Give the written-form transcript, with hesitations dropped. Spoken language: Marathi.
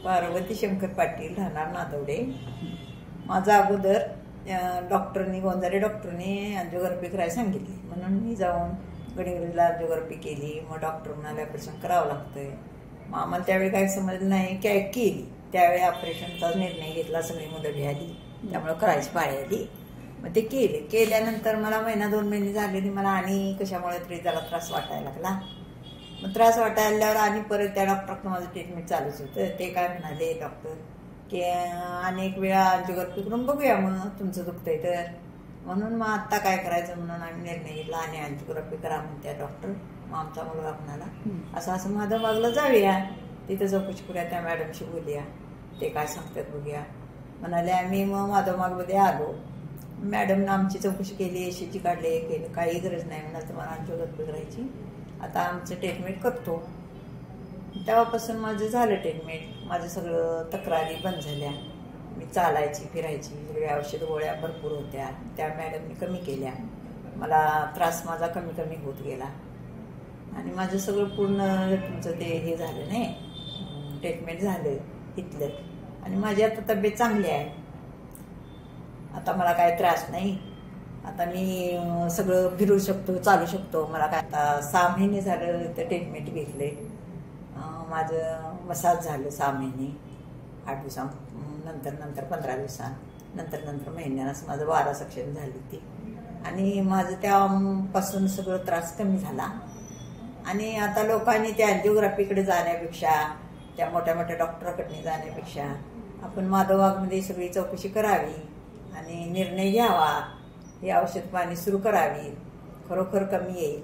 पार्वती शंकर पाटील, राहणार नादवडे. माझा अगोदर डॉक्टरनी गोंजारे डॉक्टरनी अँजिओग्राफी करायला सांगितली, म्हणून मी जाऊन गडहिंग्लजला अँजिओग्राफी केली. मग डॉक्टर म्हणाले ऑपरेशन करावं लागतंय. मग आम्हाला त्यावेळी काही समजलं नाही, काय केली. त्यावेळी ऑपरेशनचा निर्णय घेतला, सगळी मुलं आली, त्यामुळे करायची पाळी आली. मग ते केल्यानंतर मला महिना 2 महिने झाले, मला आणि कशामुळे तरी जरा त्रास वाटायला लागला. मग त्रास वाटायला लागल्यावर आणि परत त्या डॉक्टरकडून माझं ट्रीटमेंट चालूच होतं. ते काय म्हणाले डॉक्टर की अनेक वेळा अँजिओग्राफी करून बघूया, मग तुमचं दुखतंय तर. म्हणून मग आत्ता काय करायचं म्हणून आम्ही निर्णय घेतला आणि अँजिओग्राफी करा म्हणत्या डॉक्टर. मग आमचा मुलगा म्हणाला असं असं माधवबागला जाऊया, तिथं चौकशी करूया, त्या मॅडमशी बोलूया, ते काय सांगतात बघूया म्हणाले. आम्ही मग माधवबागमध्ये आलो. मॅडमनं आमची चौकशी केली, ECG काढले, केलं, काही गरज नाही म्हणाल तुम्हाला अँजिओग्राफी करायची, आता आमचं ट्रीटमेंट करतो. तेव्हापासून माझं झालं ट्रीटमेंट. माझं सगळं तक्रारी बंद झाल्या. मी चालायची, फिरायची, सगळ्या औषध गोळ्या भरपूर होत्या, त्या मॅडमनी कमी केल्या. मला त्रास माझा कमी कमी होत गेला आणि माझं सगळं पूर्ण तुमचं ते हे झालं नाही, ट्रीटमेंट झालं इथलं. आणि माझी आता तब्येत चांगली आहे, आता मला काय त्रास नाही. आता मी सगळं फिरू शकतो, चालू शकतो. मला काय आता 6 महिने झालं तर ट्रीटमेंट घेतले. माझं मसाज झालं 6 महिने, 8 दिवसानंतर, नंतर 15 दिवसानंतर, नंतर महिन्यानं माझं 12 सेक्शन झाली ती. आणि माझं त्यापासून सगळं त्रास कमी झाला. आणि आता लोकांनी त्या अँजिओग्राफीकडे जाण्यापेक्षा, त्या मोठ्या मोठ्या डॉक्टरांकडे जाण्यापेक्षा आपण माधवबागमध्ये सगळी चौकशी करावी आणि निर्णय घ्यावा. हे औषध पाणी सुरू करावी, खरोखर कमी येईल.